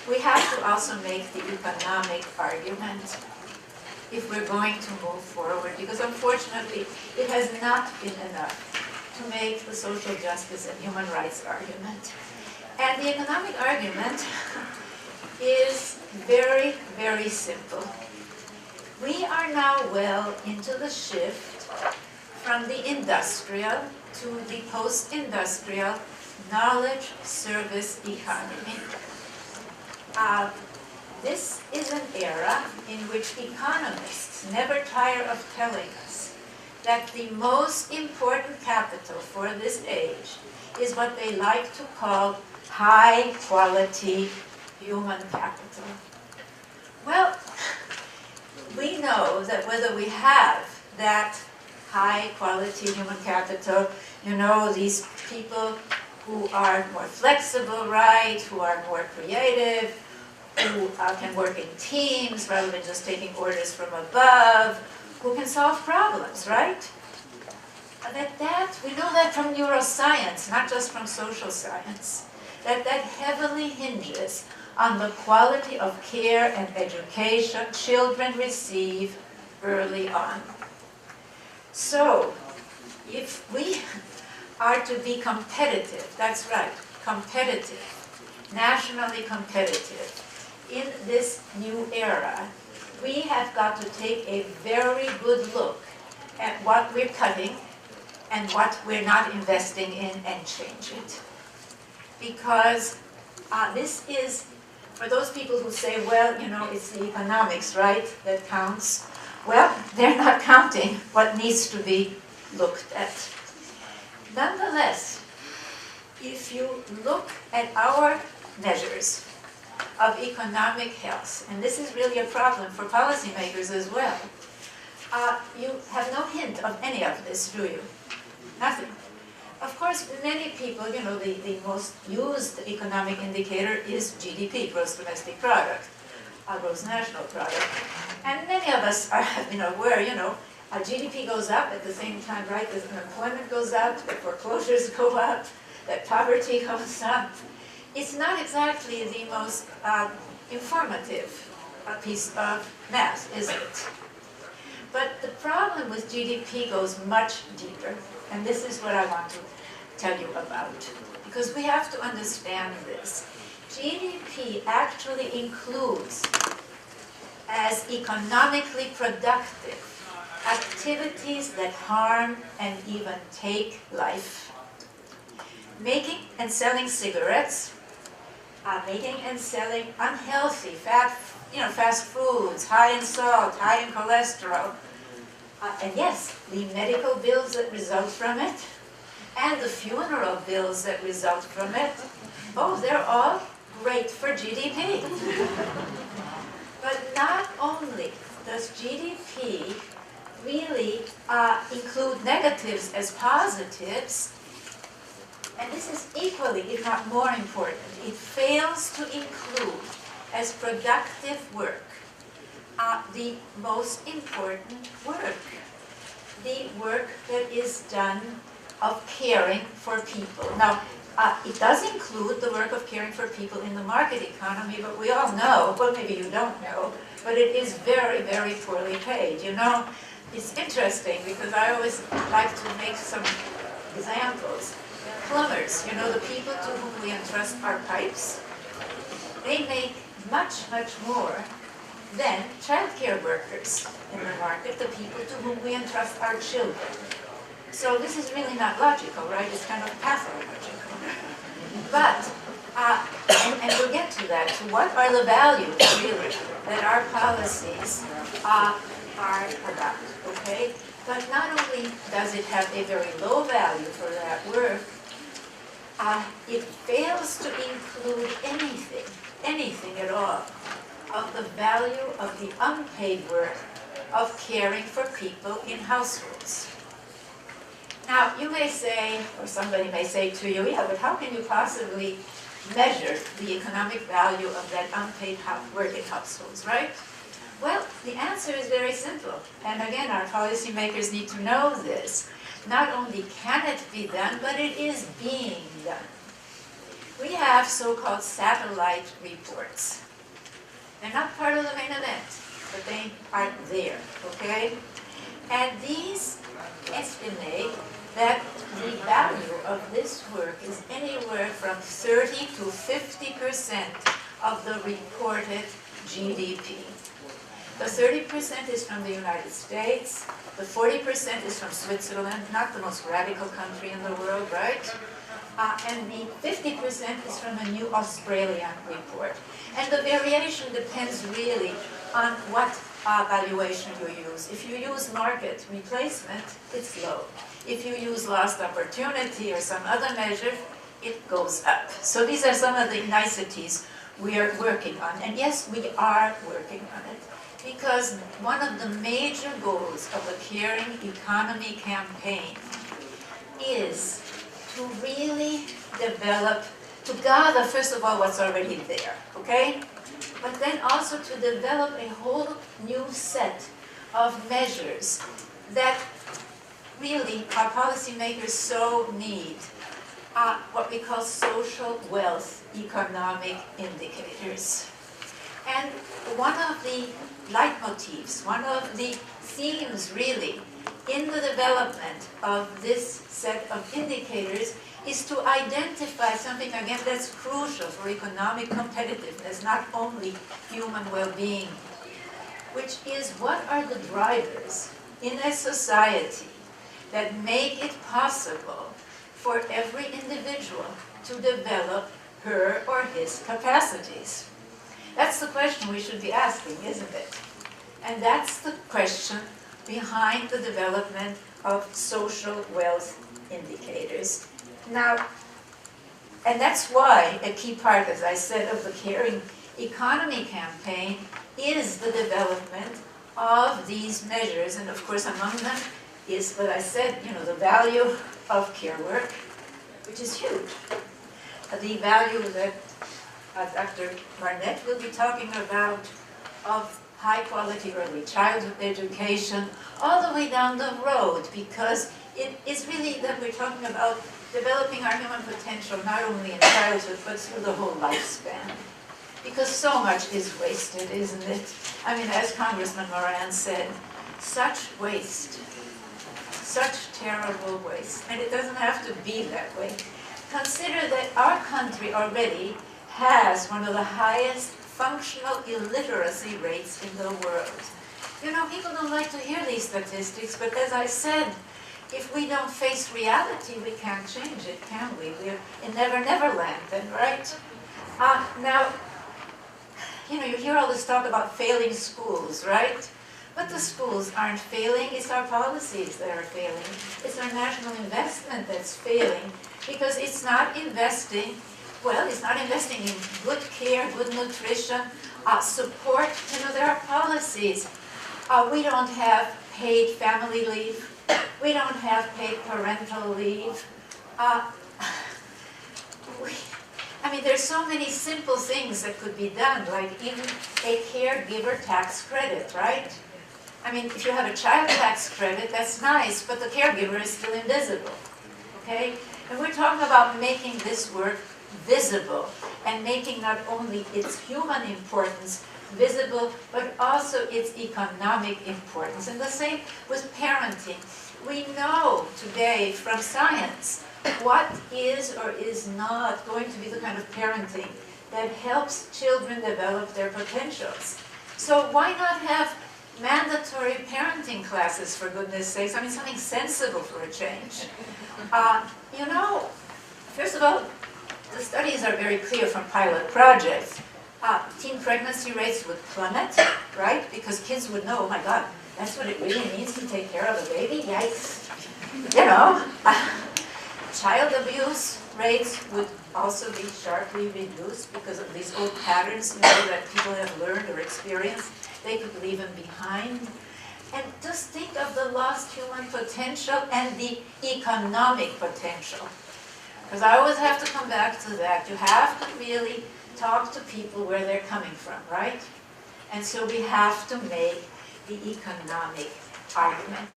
we have to also make the economic argument if we're going to move forward, because unfortunately it has not been enough to make the social justice and human rights argument. And the economic argument is very, very simple. We are now well into the shift from the industrial to the post-industrial knowledge service economy. This is an era in which economists never tire of telling us that the most important capital for this age is what they like to call high-quality human capital. Well, we know that whether we have that high-quality human capital, you know, these people who are more flexible, right, who are more creative, who can work in teams rather than just taking orders from above, who can solve problems, right? We know that from neuroscience, not just from social science, that heavily hinges on the quality of care and education children receive early on. So, if we are to be competitive, that's right, competitive, nationally competitive, in this new era, we have got to take a very good look at what we're cutting and what we're not investing in and change it. Because this is, for those people who say, well, you know, it's the economics, right, that counts. Well, they're not counting what needs to be looked at. Nonetheless, if you look at our measures of economic health, and this is really a problem for policymakers as well, you have no hint of any of this, do you? Nothing. Of course, many people, you know, the most used economic indicator is GDP, gross domestic product, gross national product. And many of us have been aware, you know, GDP goes up at the same time, right, as unemployment goes up, that foreclosures go up, that poverty goes up. It's not exactly the most informative piece of math, is it? But the problem with GDP goes much deeper, and this is what I want to tell you about, because we have to understand this. GDP actually includes, as economically productive, activities that harm and even take life. Making and selling cigarettes, making and selling unhealthy, fast foods, high in salt, high in cholesterol, and yes, the medical bills that result from it, and the funeral bills that result from it. Oh, they're all great for GDP. But not only does GDP really include negatives as positives, and this is equally, if not more important, it fails to include as productive work the most important work, the work that is done of caring for people. Now, it does include the work of caring for people in the market economy, but we all know, well, maybe you don't know, but it is very, very poorly paid. You know, it's interesting because I always like to make some examples. Plumbers, you know, the people to whom we entrust our pipes, they make much, much more than childcare workers in the market, the people to whom we entrust our children. So this is really not logical, right? It's kind of pathological. But, and we'll get to that, to what are the values, really, that our policies are about, okay? But not only does it have a very low value for that work, it fails to include anything at all, of the value of the unpaid work of caring for people in households. Now, you may say, or somebody may say to you, yeah, but how can you possibly measure the economic value of that unpaid work in households, right? Well, the answer is very simple. And again, our policymakers need to know this. Not only can it be done, but it is being done. we have so-called satellite reports. They're not part of the main event, but they are there, okay? And these estimate that the value of this work is anywhere from 30 to 50% of the reported GDP. The 30% is from the United States, the 40% is from Switzerland, not the most radical country in the world, right? And the 50% is from a new Australian report. And the variation depends really on what valuation you use. If you use market replacement, it's low. If you use lost opportunity or some other measure, it goes up. So these are some of the niceties we are working on. And yes, we are working on it, because one of the major goals of the Caring Economy campaign is to really develop, to gather, first of all, what's already there, okay? But then also to develop a whole new set of measures that really our policymakers so need, what we call social wealth economic indicators. And one of the leitmotifs, one of the themes really in the development of this set of indicators is to identify something, again, that's crucial for economic competitiveness, not only human well-being, which is what are the drivers in a society that make it possible for every individual to develop her or his capacities. That's the question we should be asking, isn't it? And that's the question behind the development of social wealth indicators. Now, and that's why a key part, as I said, of the Caring Economy campaign is the development of these measures. And of course, among them is what I said, the value of care work, which is huge. The value that Dr. Barnett will be talking about of high-quality early childhood education all the way down the road, because it is really that we're talking about developing our human potential not only in childhood but through the whole lifespan. Because so much is wasted, isn't it? I mean, as Congressman Moran said, such waste, such terrible waste. And it doesn't have to be that way. Consider that our country already has one of the highest functional illiteracy rates in the world. People don't like to hear these statistics, but as I said, if we don't face reality, we can't change it, can we? We're in Never Never Land then, right? Now, you hear all this talk about failing schools, right? But the schools aren't failing, it's our policies that are failing. It's our national investment that's failing, because it's not investing, it's not investing in good care, good nutrition, support. There are policies. We don't have paid family leave. We don't have paid parental leave. There's so many simple things that could be done, like even a caregiver tax credit, right? If you have a child tax credit, that's nice, but the caregiver is still invisible, okay? And we're talking about making this work visible and making not only its human importance visible, but also its economic importance. And the same with parenting. We know today from science what is or is not going to be the kind of parenting that helps children develop their potentials. So why not have mandatory parenting classes, for goodness sakes? Something sensible for a change. First of all, the studies are very clear from pilot projects. Teen pregnancy rates would plummet, right? Because kids would know, oh my God, that's what it really means to take care of a baby? Yikes. Child abuse rates would also be sharply reduced because of these old patterns, that people have learned or experienced. They could leave them behind. And just think of the lost human potential and the economic potential. Because I always have to come back to that. You have to really talk to people where they're coming from, right? And so we have to make the economic argument.